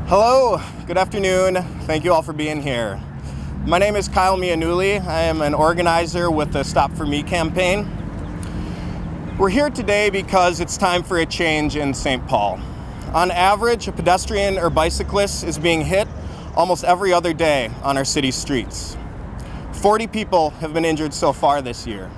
Hello, good afternoon. Thank you all for being here. My name is Kyle Mianulli. I am an organizer with the Stop For Me campaign. We're here today because it's time for a change in St. Paul. On average, a pedestrian or bicyclist is being hit almost every other day on our city streets. 40 people have been injured so far this year.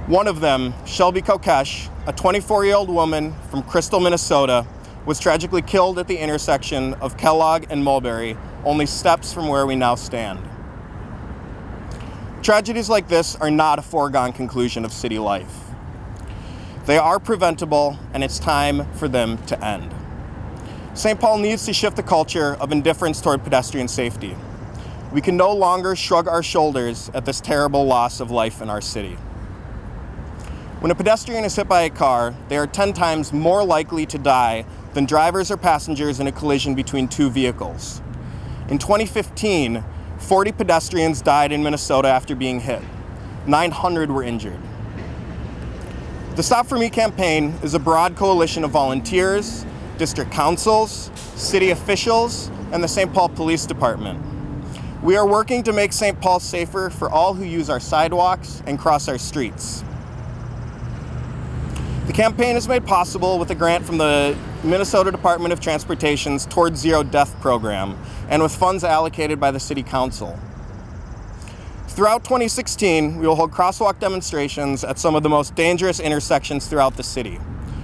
One of them, Shelby Kokesh, a 24-year-old woman from Crystal, Minnesota, was tragically killed at the intersection of Kellogg and Mulberry, only steps from where we now stand. Tragedies like this are not a foregone conclusion of city life. They are preventable, and it's time for them to end. St. Paul needs to shift the culture of indifference toward pedestrian safety. We can no longer shrug our shoulders at this terrible loss of life in our city. When a pedestrian is hit by a car, they are 10 times more likely to die than drivers or passengers in a collision between two vehicles. In 2015, 40 pedestrians died in Minnesota after being hit. 900 were injured. The Stop For Me campaign is a broad coalition of volunteers, district councils, city officials, and the St. Paul Police Department. We are working to make St. Paul safer for all who use our sidewalks and cross our streets. The campaign is made possible with a grant from the Minnesota Department of Transportation's Towards Zero Death program and with funds allocated by the City Council. Throughout 2016, we will hold crosswalk demonstrations at some of the most dangerous intersections throughout the city,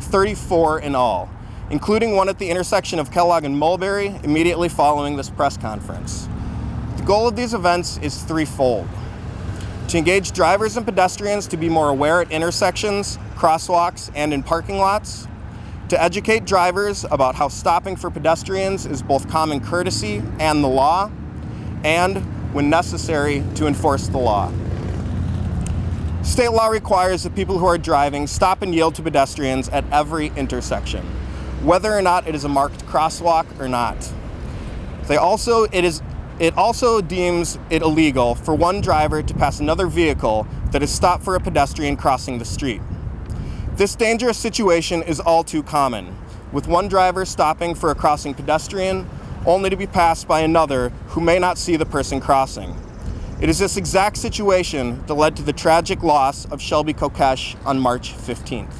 34 in all, including one at the intersection of Kellogg and Mulberry immediately following this press conference. The goal of these events is threefold: to engage drivers and pedestrians to be more aware at intersections, crosswalks, and in parking lots, to educate drivers about how stopping for pedestrians is both common courtesy and the law, and, when necessary, to enforce the law. State law requires that people who are driving stop and yield to pedestrians at every intersection, whether or not it is a marked crosswalk or not. It also deems it illegal for one driver to pass another vehicle that is stopped for a pedestrian crossing the street. This dangerous situation is all too common, with one driver stopping for a crossing pedestrian only to be passed by another who may not see the person crossing. It is this exact situation that led to the tragic loss of Shelby Kokesh on March 15th.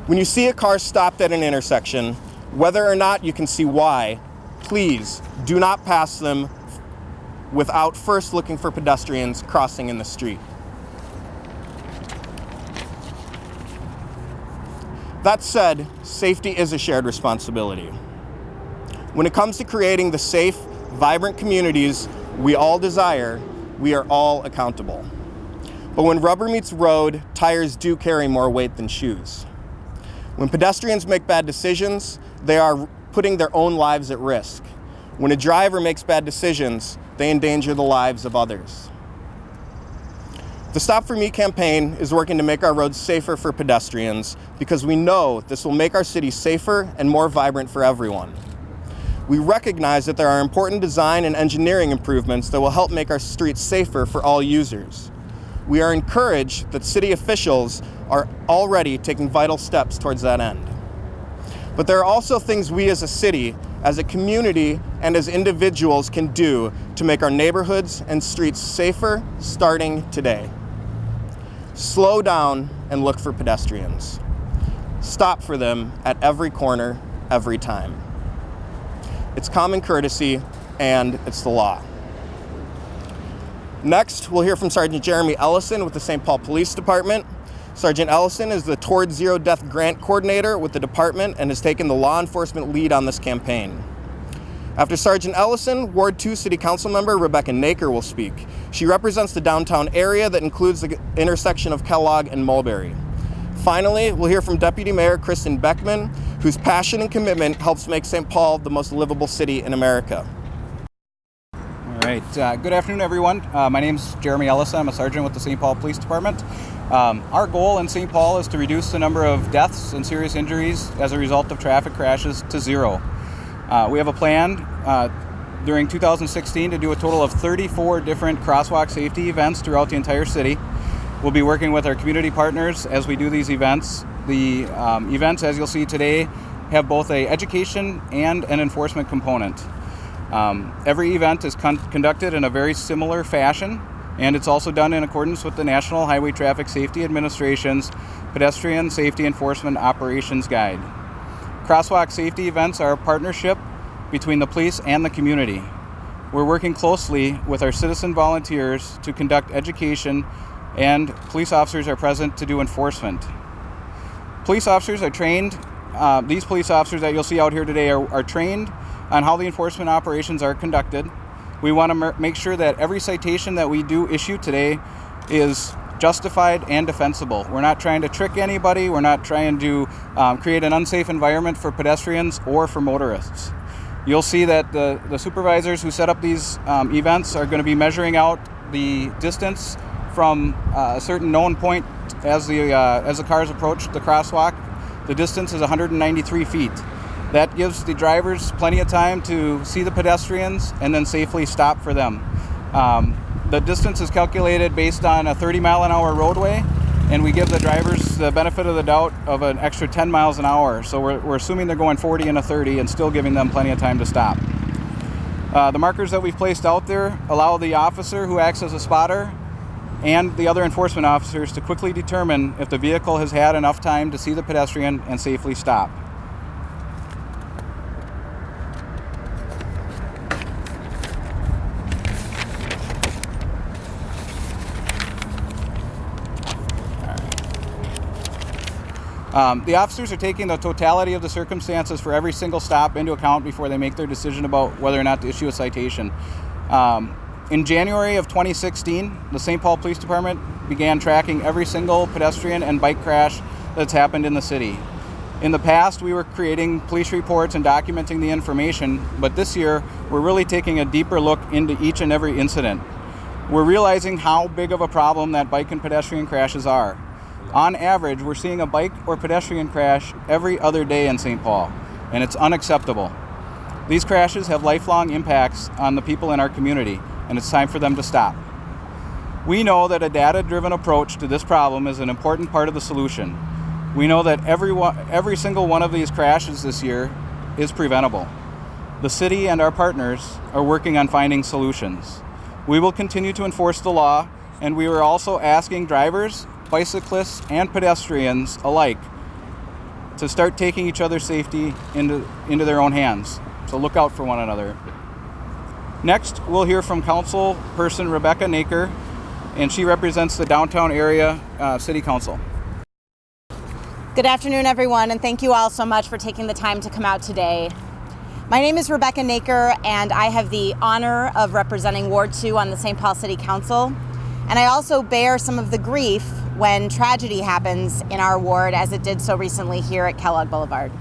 When you see a car stopped at an intersection, whether or not you can see why, please do not pass them without first looking for pedestrians crossing in the street. That said, safety is a shared responsibility. When it comes to creating the safe, vibrant communities we all desire, we are all accountable. But when rubber meets road, tires do carry more weight than shoes. When pedestrians make bad decisions, they are putting their own lives at risk. When a driver makes bad decisions, they endanger the lives of others. The Stop For Me campaign is working to make our roads safer for pedestrians because we know this will make our city safer and more vibrant for everyone. We recognize that there are important design and engineering improvements that will help make our streets safer for all users. We are encouraged that city officials are already taking vital steps towards that end. But there are also things we as a city, as a community, and as individuals can do to make our neighborhoods and streets safer starting today. Slow down and look for pedestrians. Stop for them at every corner, every time. It's common courtesy, and it's the law. Next, we'll hear from Sergeant Jeremy Ellison with the St. Paul Police Department. Sergeant Ellison is the Towards Zero Death Grant Coordinator with the department and has taken the law enforcement lead on this campaign. After Sergeant Ellison, Ward 2 City Council member Rebecca Naker will speak. She represents the downtown area that includes the intersection of Kellogg and Mulberry. Finally, we'll hear from Deputy Mayor Kristen Beckman, whose passion and commitment helps make St. Paul the most livable city in America. All right, good afternoon, everyone. My name's Jeremy Ellison. I'm a sergeant with the St. Paul Police Department. Our goal in St. Paul is to reduce the number of deaths and serious injuries as a result of traffic crashes to zero. We have a plan during 2016 to do a total of 34 different crosswalk safety events throughout the entire city. We'll be working with our community partners as we do these events. The events, as you'll see today, have both an education and an enforcement component. Every event is conducted in a very similar fashion, and it's also done in accordance with the National Highway Traffic Safety Administration's Pedestrian Safety Enforcement Operations Guide. Crosswalk safety events are a partnership between the police and the community. We're working closely with our citizen volunteers to conduct education, and police officers are present to do enforcement. Police officers are trained. These police officers that you'll see out here today are trained on how the enforcement operations are conducted. We want to make sure that every citation that we do issue today is justified and defensible. We're not trying to trick anybody. We're not trying to create an unsafe environment for pedestrians or for motorists. You'll see that the supervisors who set up these events are going to be measuring out the distance from a certain known point as the cars approach the crosswalk. The distance is 193 feet. That gives the drivers plenty of time to see the pedestrians and then safely stop for them. The distance is calculated based on a 30-mile-an-hour roadway, and we give the drivers the benefit of the doubt of an extra 10 miles an hour. So we're assuming they're going 40 and a 30 and still giving them plenty of time to stop. The markers that we've placed out there allow the officer who acts as a spotter and the other enforcement officers to quickly determine if the vehicle has had enough time to see the pedestrian and safely stop. The officers are taking the totality of the circumstances for every single stop into account before they make their decision about whether or not to issue a citation. In January of 2016, the St. Paul Police Department began tracking every single pedestrian and bike crash that's happened in the city. In the past, we were creating police reports and documenting the information, but this year, we're really taking a deeper look into each and every incident. We're realizing how big of a problem that bike and pedestrian crashes are. On average, we're seeing a bike or pedestrian crash every other day in St. Paul, and it's unacceptable. These crashes have lifelong impacts on the people in our community, and it's time for them to stop. We know that a data-driven approach to this problem is an important part of the solution. We know that every single one of these crashes this year is preventable. The city and our partners are working on finding solutions. We will continue to enforce the law, and we are also asking drivers, bicyclists, and pedestrians alike to start taking each other's safety into their own hands. So look out for one another. Next, we'll hear from Councilperson Rebecca Naker, and she represents the downtown area City Council. Good afternoon, everyone, and thank you all so much for taking the time to come out today. My name is Rebecca Naker, and I have the honor of representing Ward 2 on the St. Paul City Council. And I also bear some of the grief when tragedy happens in our ward, as it did so recently here at Kellogg Boulevard.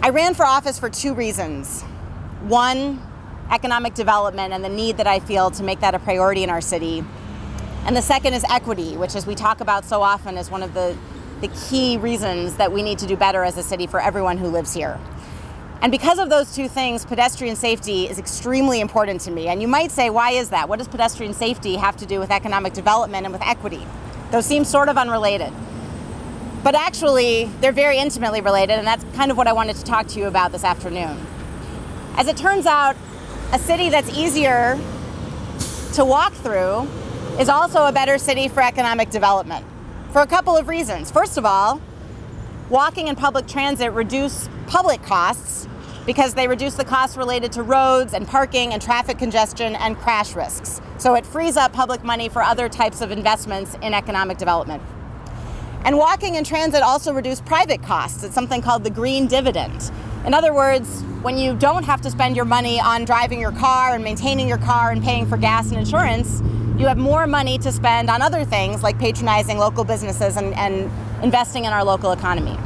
I ran for office for two reasons. One, economic development and the need that I feel to make that a priority in our city. And the second is equity, which, as we talk about so often, is one of the key reasons that we need to do better as a city for everyone who lives here. And because of those two things, pedestrian safety is extremely important to me. And you might say, why is that? What does pedestrian safety have to do with economic development and with equity? Those seem sort of unrelated. But actually, they're very intimately related, and that's kind of what I wanted to talk to you about this afternoon. As it turns out, a city that's easier to walk through is also a better city for economic development for a couple of reasons. First of all, walking and public transit reduce public costs because they reduce the costs related to roads and parking and traffic congestion and crash risks. So it frees up public money for other types of investments in economic development. And walking and transit also reduce private costs. It's something called the green dividend. In other words, when you don't have to spend your money on driving your car and maintaining your car and paying for gas and insurance, you have more money to spend on other things like patronizing local businesses and investing in our local economy.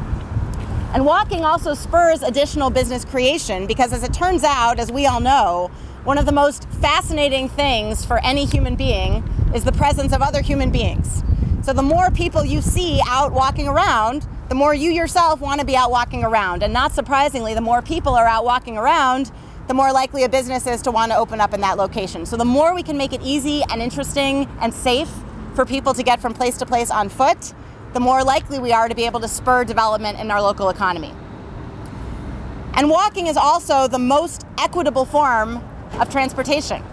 And walking also spurs additional business creation because, as it turns out, as we all know, one of the most fascinating things for any human being is the presence of other human beings. So the more people you see out walking around, the more you yourself want to be out walking around. And not surprisingly, the more people are out walking around, the more likely a business is to want to open up in that location. So the more we can make it easy and interesting and safe for people to get from place to place on foot, the more likely we are to be able to spur development in our local economy. And walking is also the most equitable form of transportation.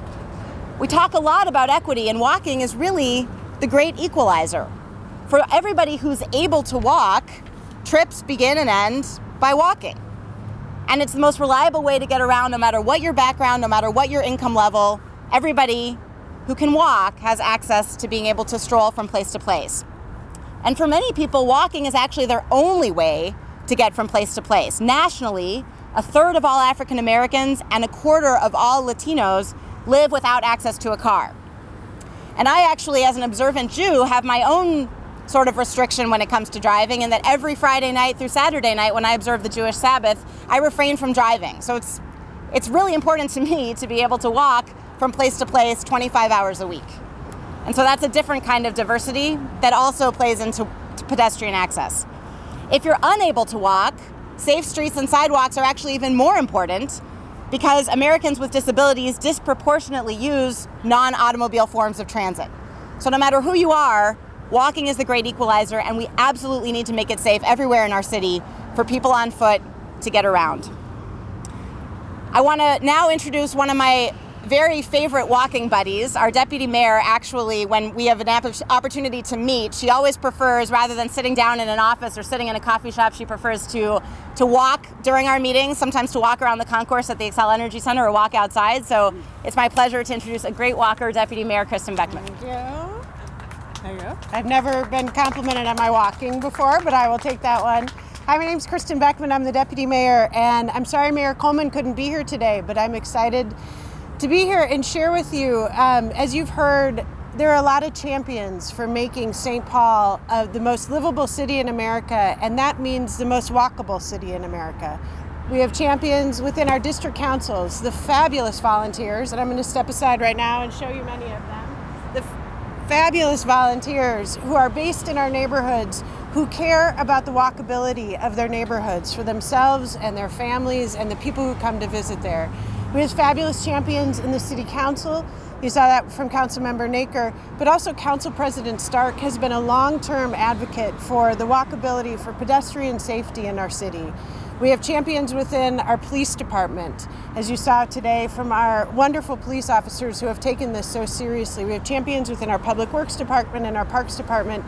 We talk a lot about equity, and walking is really the great equalizer. For everybody who's able to walk, trips begin and end by walking. And it's the most reliable way to get around no matter what your background, no matter what your income level. Everybody who can walk has access to being able to stroll from place to place. And for many people, walking is actually their only way to get from place to place. Nationally, a third of all African Americans and a quarter of all Latinos live without access to a car. And I actually, as an observant Jew, have my own sort of restriction when it comes to driving, and that every Friday night through Saturday night when I observe the Jewish Sabbath, I refrain from driving. So it's really important to me to be able to walk from place to place 25 hours a week. And so that's a different kind of diversity that also plays into pedestrian access. If you're unable to walk, safe streets and sidewalks are actually even more important, because Americans with disabilities disproportionately use non-automobile forms of transit. So no matter who you are, walking is the great equalizer, and we absolutely need to make it safe everywhere in our city for people on foot to get around. I want to now introduce one of my very favorite walking buddies, our deputy mayor. Actually, when we have an opportunity to meet, she always prefers, rather than sitting down in an office or sitting in a coffee shop, she prefers to walk during our meetings, sometimes to walk around the concourse at the Xcel Energy Center or walk outside. So it's my pleasure to introduce a great walker, Deputy Mayor Kristen Beckman. Thank you. There you go. I've never been complimented on my walking before, but I will take that one. Hi, my name's Kristen Beckman. I'm the deputy mayor, and I'm sorry Mayor Coleman couldn't be here today, but I'm excited to be here and share with you. As you've heard, there are a lot of champions for making St. Paul the most livable city in America, and that means the most walkable city in America. We have champions within our district councils, the fabulous volunteers, and I'm going to step aside right now and show you many of them. The fabulous volunteers who are based in our neighborhoods, who care about the walkability of their neighborhoods for themselves and their families and the people who come to visit there. We have fabulous champions in the city council. You saw that from Councilmember Naker, but also Council President Stark has been a long-term advocate for the walkability, for pedestrian safety in our city. We have champions within our police department, as you saw today from our wonderful police officers who have taken this so seriously. We have champions within our Public Works Department and our Parks Department.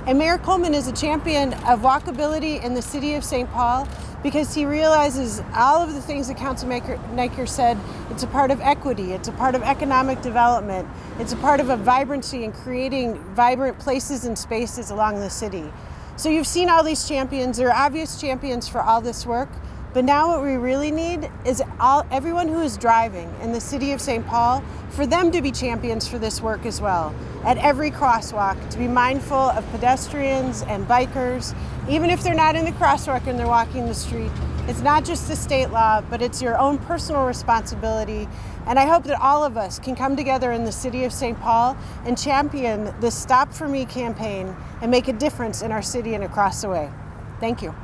And Mayor Coleman is a champion of walkability in the city of St. Paul because he realizes all of the things that Councilmember Naker said. It's a part of equity, it's a part of economic development, it's a part of a vibrancy and creating vibrant places and spaces along the city. So you've seen all these champions. There are obvious champions for all this work, but now what we really need is everyone who is driving in the city of St. Paul, for them to be champions for this work as well. At every crosswalk, to be mindful of pedestrians and bikers, even if they're not in the crosswalk and they're walking the street. It's not just the state law, but it's your own personal responsibility. And I hope that all of us can come together in the city of St. Paul and champion the Stop For Me campaign and make a difference in our city and across the way. Thank you.